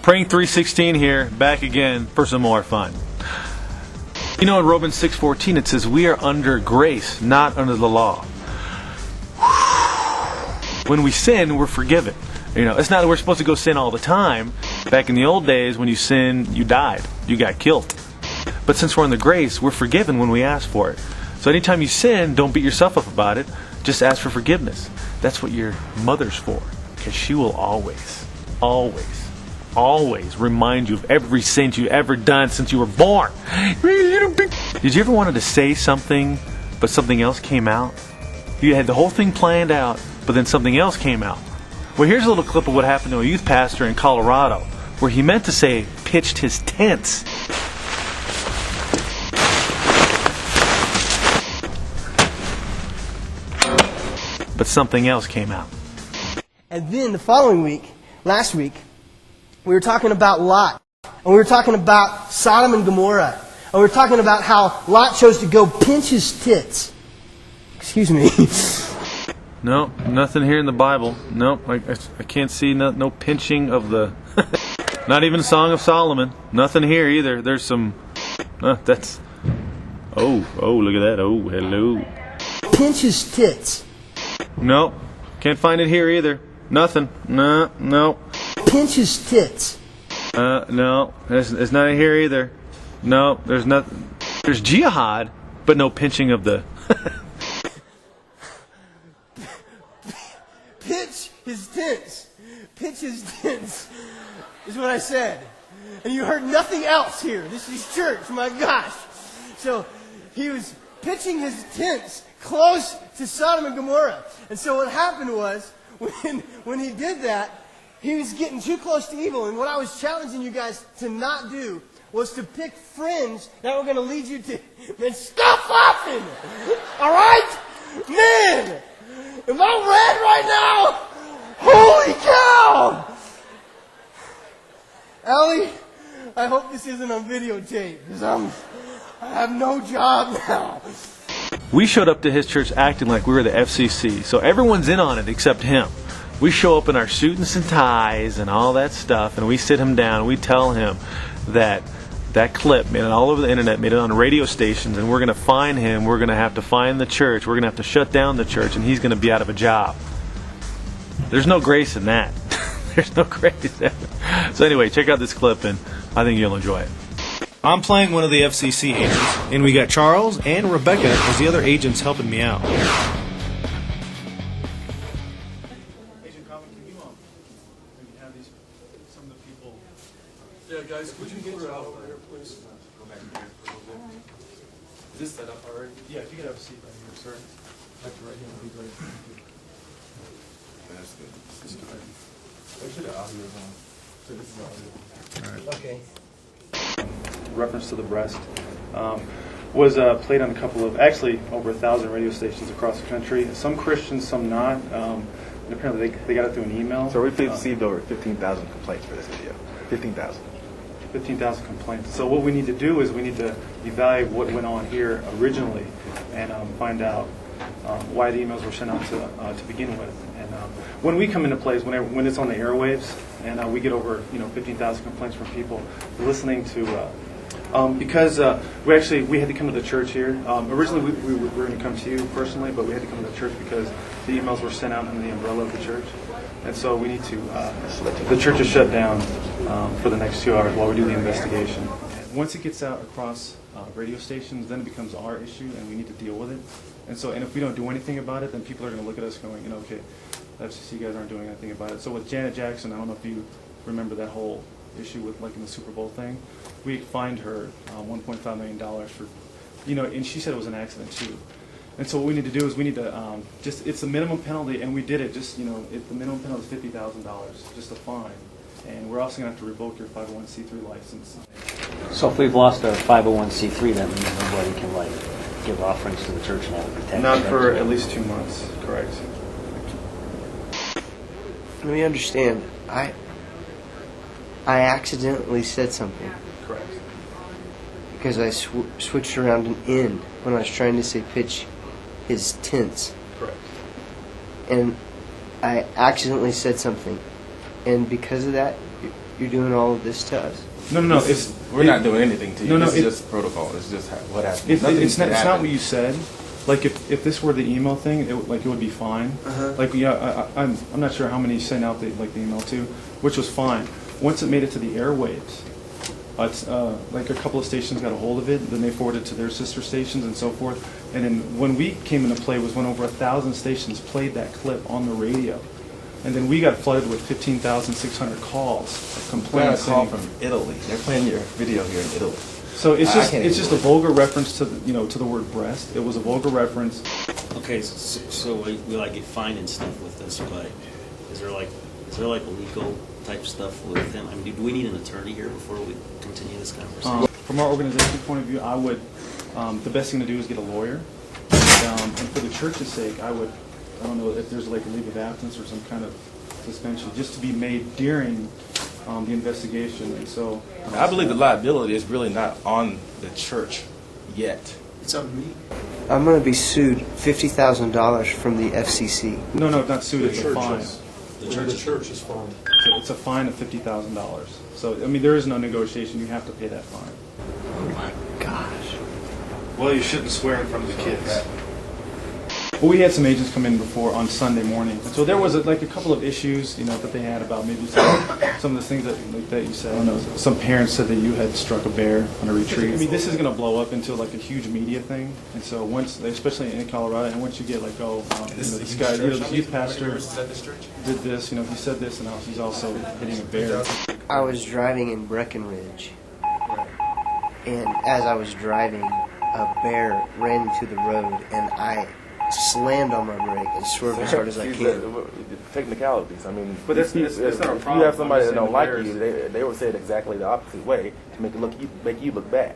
Praying 316 here, back again for some more fun. You know, in Romans 6:14 it says, we are under grace, not under the law. When we sin, we're forgiven. You know, it's not that we're supposed to go sin all the time. Back in the old days, when you sinned, you died. You got killed. But since we're under grace, we're forgiven when we ask for it. So anytime you sin, don't beat yourself up about it. Just ask for forgiveness. That's what your mother's for. Because she will always, always, always remind you of every sin you've ever done since you were born. Did you ever wanted to say something, but something else came out? You had the whole thing planned out, but then something else came out. Well, here's a little clip of what happened to a youth pastor in Colorado, where he meant to say, pitched his tents. But something else came out. And then the following week, last week, we were talking about Lot. And we were talking about Sodom and Gomorrah. And we were talking about how Lot chose to go pinch his tits. Excuse me. No, nothing here in the Bible. No, I can't see no pinching of the... Not even Song of Solomon. Nothing here either. There's some... that's... Oh, look at that. Oh, hello. Pinch his tits. No, can't find it here either. Nothing. No. Pinch his tits. No, it's not here either. No, there's nothing. There's jihad, but no pinching of the... Pitch his tits. Pitch his tits is what I said. And you heard nothing else here. This is church, my gosh. So he was pitching his tents close to Sodom and Gomorrah. And so what happened was, when he did that, he was getting too close to evil. And what I was challenging you guys to not do was to pick friends that were going to lead you to... Man, stop laughing! All right? Man! Am I red right now? Holy cow! Allie, I hope this isn't on videotape, because I have no job now. We showed up to his church acting like we were the FCC, so everyone's in on it except him. We show up in our suits and ties and all that stuff, and we sit him down and we tell him that clip made it all over the internet, made it on radio stations, and we're going to fine him. We're going to have to fine the church. We're going to have to shut down the church, and he's going to be out of a job. There's no grace in that. There's no grace. So anyway, check out this clip, and I think you'll enjoy it. I'm playing one of the FCC agents, and we got Charles and Rebecca as the other agents helping me out. Agent Common, can you maybe have some of the people... Yeah, guys, could you get out over here, please? Go back here for a little bit. Is this set up already? Yeah, if you could have a seat right here, sir. Actually, right here would be great. Thank you. That's good. This is good. Actually, the audio is on. So this is audio. All right. Okay. Reference to the breast was played on a couple of, actually over 1,000 radio stations across the country. Some Christians, some not. And apparently they got it through an email. So we've received over 15,000 complaints for this video. 15,000. 15,000 complaints. So what we need to do is we need to evaluate what went on here originally and find out why the emails were sent out to begin with. And when we come into place, when it's on the airwaves, and we get over 15,000 complaints from people listening to. Because we had to come to the church here. Originally, we were going to come to you personally, but we had to come to the church because the emails were sent out under the umbrella of the church. And so we need to, the church is shut down for the next 2 hours while we do the investigation. Once it gets out across radio stations, then it becomes our issue and we need to deal with it. And if we don't do anything about it, then people are going to look at us going, okay, the FCC guys aren't doing anything about it. So with Janet Jackson, I don't know if you remember that whole issue with in the Super Bowl thing. We fined her $1.5 million for, and she said it was an accident too. And so what we need to do is we need to it's a minimum penalty, and we did it the minimum penalty is $50,000, just a fine. And we're also going to have to revoke your 501c3 license. So if we've lost our 501c3, that means nobody can give offerings to the church and have it protected. Not for at least 2 months, correct. Let me understand. I accidentally said something. Correct. Because I switched around an N when I was trying to say pitch his tents. Correct. And I accidentally said something. And because of that, You're doing all of this to us? No. We're not doing anything to you. No, This it- is just protocol. It's just what happened. It's not what you said. Like if this were the email thing, it would be fine. Like I'm not sure how many you sent out the email to, which was fine. Once it made it to the airwaves, it's like a couple of stations got a hold of it, then they forwarded it to their sister stations and so forth. And then when we came into play was when over 1,000 stations played that clip on the radio. And then we got flooded with 15,600 calls of We got a complaints. call saying- from Italy. They're playing your video here in Italy. So it's I just can't it's even just a vulgar reference to to the word breast. It was a vulgar reference. Okay, so we like get fined and stuff with this, but is there like legal type stuff with him? I mean, do we need an attorney here before we continue this conversation? From our organization's point of view, I would the best thing to do is get a lawyer. And for the church's sake, I don't know if there's like a leave of absence or some kind of suspension just to be made during the investigation. And so I believe the liability is really not on the church yet. It's on me. I'm going to be sued $50,000 from the FCC. No, not sued. It's a fine. The church is fined. It's a fine of $50,000. So I mean, there is no negotiation. You have to pay that fine. Oh my gosh. Well, you shouldn't swear in front of the kids. Well, we had some agents come in before on Sunday morning, and so there was a couple of issues, that they had about maybe some of the things that you said. Some parents said that you had struck a bear on a retreat. I mean, this is going to blow up into like a huge media thing, and so once, especially in Colorado, and once you get this guy, this youth pastor did this, he said this, and he's also hitting a bear. I was driving in Breckenridge, and as I was driving, a bear ran into the road, and I slammed on my brake and swerved as hard as I can. Technicalities. I mean, But that's not a if problem. you have somebody I'm that just don't like saying you, they will say it exactly the opposite way to make you look bad.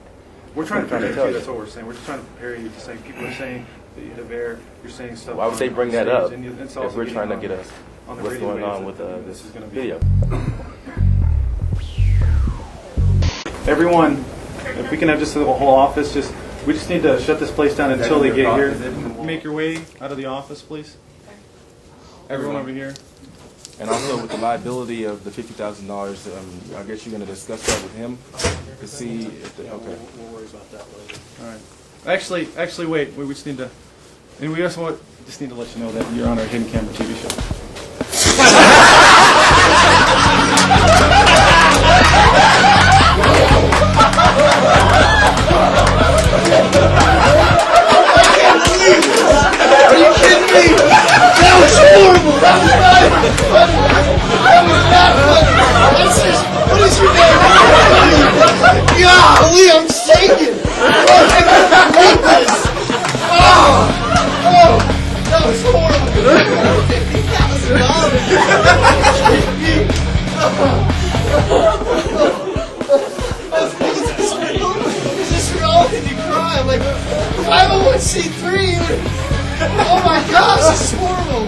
We're trying to trying to protect tell you. you. That's what we're saying. We're just trying to prepare you to say people are saying that you hit a bear. You're saying stuff. Why would they on bring that stage, up and it's if also we're getting trying to on- get us on the what's radio going on waves with that this is gonna be- video? Everyone, if we can have just the whole office, we just need to shut this place down until they get here. Make your way out of the office, please. Everyone over here. And also with the liability of the $50,000, I guess you're going to discuss that with him to see if the, okay. We'll worry about that later. All right. Actually, wait. We just need to, and we also just need to let you know that you're on our hidden camera TV show. Are you kidding me? That was horrible! That was not funny! That was not funny! What is your name? Golly, I'm shaking! Oh, that was horrible! $50,000! Is this real? Did you cry? I'm like, 501c3! Oh my gosh, this is horrible!